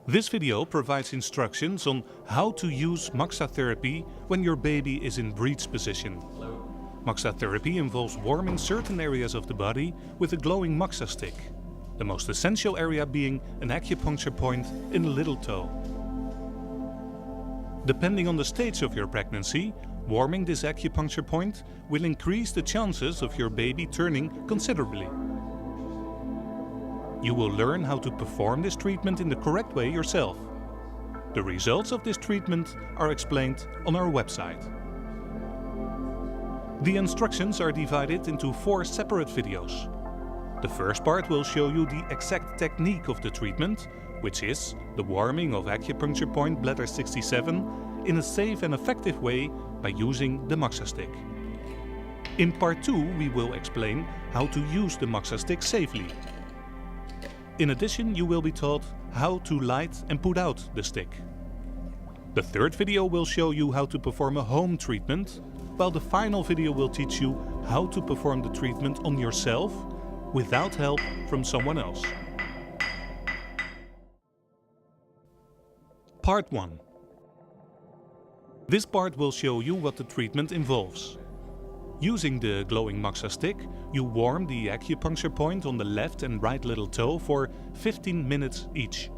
This video provides instructions on how to use Moxa therapy when your baby is in breech position. Moxa therapy involves warming certain areas of the body with a glowing Moxa stick, the most essential area being an acupuncture point in the little toe. Depending on the stage of your pregnancy, warming this acupuncture point will increase the chances of your baby turning considerably. You will learn how to perform this treatment in the correct way yourself. The results of this treatment are explained on our website. The instructions are divided into 4 separate videos. The first part will show you the exact technique of the treatment, which is the warming of acupuncture point bladder 67 in a safe and effective way by using the Moxa stick. In part 2 we will explain how to use the Moxa stick safely. In addition, you will be taught how to light and put out the stick. The third video will show you how to perform a home treatment, while the final video will teach you how to perform the treatment on yourself without help from someone else. Part 1. This part will show you what the treatment involves. Using the glowing Moxa stick, you warm the acupuncture point on the left and right little toe for 15 minutes each.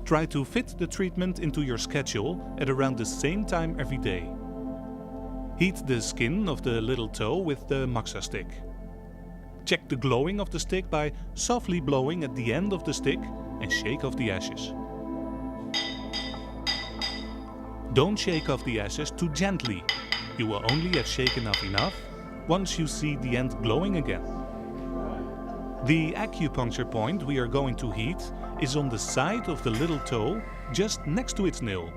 Try to fit the treatment into your schedule at around the same time every day. Heat the skin of the little toe with the Moxa stick. Check the glowing of the stick by softly blowing at the end of the stick and shake off the ashes. Don't shake off the ashes too gently. You will only have shaken off enough once you see the end glowing again. The acupuncture point we are going to heat is on the side of the little toe, just next to its nail.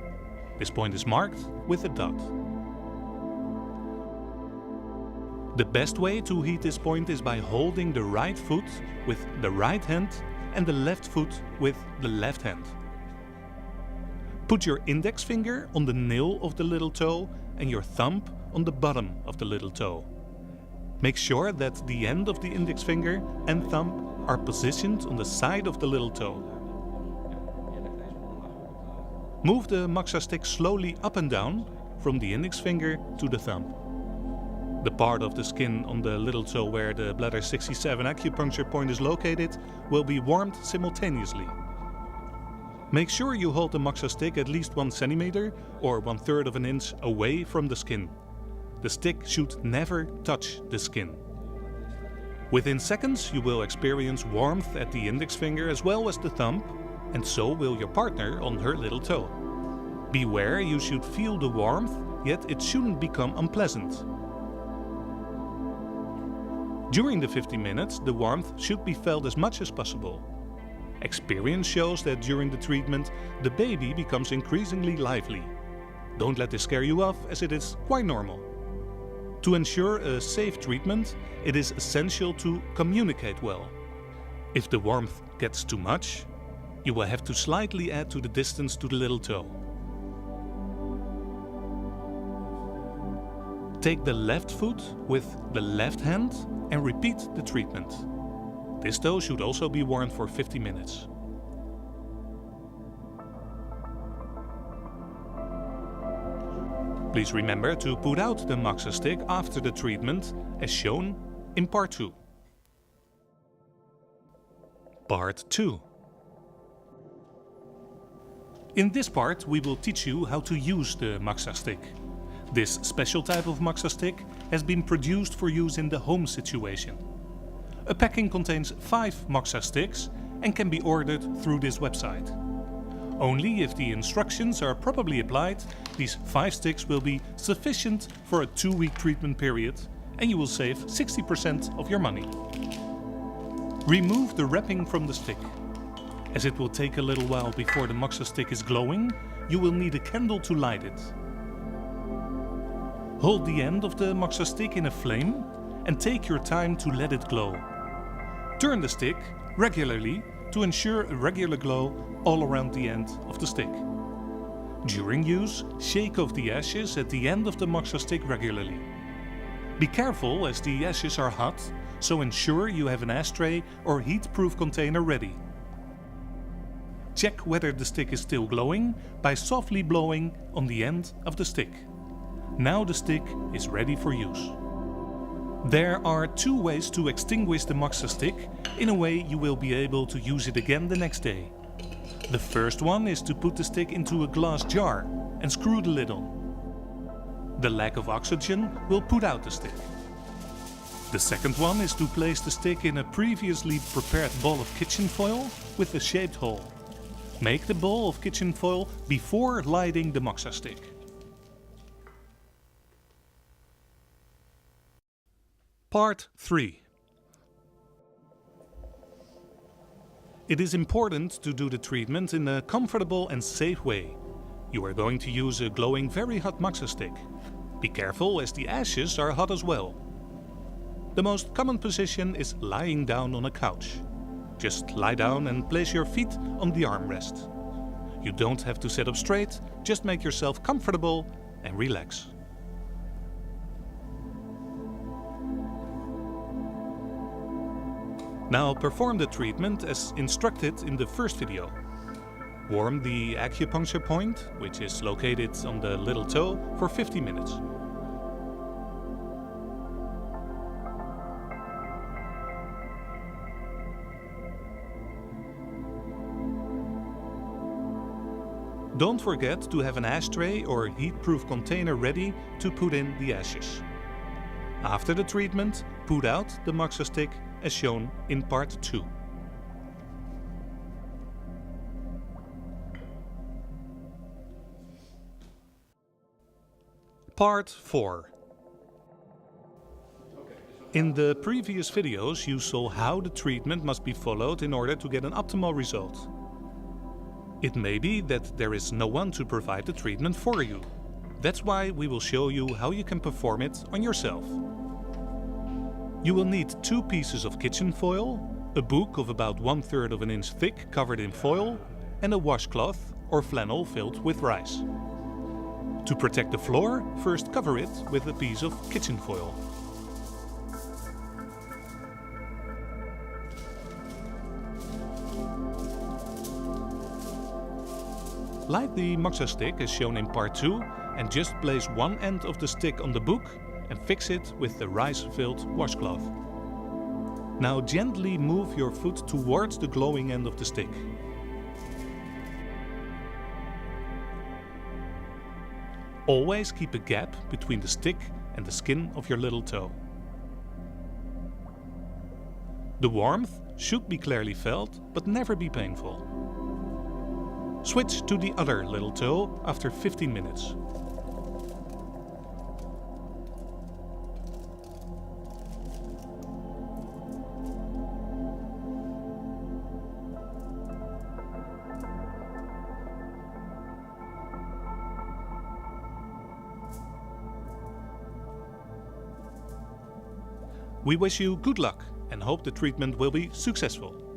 This point is marked with a dot. The best way to heat this point is by holding the right foot with the right hand and the left foot with the left hand. Put your index finger on the nail of the little toe and your thumb on the bottom of the little toe. Make sure that the end of the index finger and thumb are positioned on the side of the little toe. Move the Moxa stick slowly up and down from the index finger to the thumb. The part of the skin on the little toe where the bladder 67 acupuncture point is located will be warmed simultaneously. Make sure you hold the Moxa stick at least 1 centimeter or 1/3 of an inch away from the skin. The stick should never touch the skin. Within seconds you will experience warmth at the index finger as well as the thumb, and so will your partner on her little toe. Beware, you should feel the warmth, yet it shouldn't become unpleasant. During the 50 minutes, the warmth should be felt as much as possible. Experience shows that during the treatment, the baby becomes increasingly lively. Don't let this scare you off, as it is quite normal. To ensure a safe treatment, it is essential to communicate well. If the warmth gets too much, you will have to slightly add to the distance to the little toe. Take the left foot with the left hand and repeat the treatment. This toe should also be warmed for 50 minutes. Please remember to put out the Moxa stick after the treatment, as shown in part 2. Part 2. In this part we will teach you how to use the Moxa stick. This special type of Moxa stick has been produced for use in the home situation. A packing contains 5 Moxa sticks and can be ordered through this website. Only if the instructions are properly applied, these 5 sticks will be sufficient for a 2-week treatment period, and you will save 60% of your money. Remove the wrapping from the stick. As it will take a little while before the Moxa stick is glowing, you will need a candle to light it. Hold the end of the Moxa stick in a flame and take your time to let it glow. Turn the stick regularly to ensure a regular glow all around the end of the stick. During use, shake off the ashes at the end of the Moxa stick regularly. Be careful as the ashes are hot, so ensure you have an ashtray or heat-proof container ready. check whether the stick is still glowing by softly blowing on the end of the stick. Now the stick is ready for use. There are 2 ways to extinguish the Moxa stick in a way you will be able to use it again the next day. The first one is to put the stick into a glass jar and screw the lid on. The lack of oxygen will put out the stick. The second one is to place the stick in a previously prepared ball of kitchen foil with a shaped hole. Make the ball of kitchen foil before lighting the Moxa stick. Part 3. It is important to do the treatment in a comfortable and safe way. You are going to use a glowing very hot Moxa stick. Be careful as the ashes are hot as well. The most common position is lying down on a couch. Just lie down and place your feet on the armrest. You don't have to sit up straight, just make yourself comfortable and relax. Now perform the treatment as instructed in the first video. Warm the acupuncture point, which is located on the little toe, for 50 minutes. Don't forget to have an ashtray or heat-proof container ready to put in the ashes. After the treatment, put out the Moxa stick as shown in part 2. Part 4. In the previous videos you saw how the treatment must be followed in order to get an optimal result. It may be that there is no one to provide the treatment for you. That's why we will show you how you can perform it on yourself. You will need 2 pieces of kitchen foil, a book of about 1/3 of an inch thick covered in foil, and a washcloth or flannel filled with rice. To protect the floor, first cover it with a piece of kitchen foil. Light the Moxa stick as shown in part 2 and just place one end of the stick on the book and fix it with the rice-filled washcloth. Now gently move your foot towards the glowing end of the stick. Always keep a gap between the stick and the skin of your little toe. The warmth should be clearly felt but never be painful. Switch to the other little toe after 15 minutes. We wish you good luck and hope the treatment will be successful.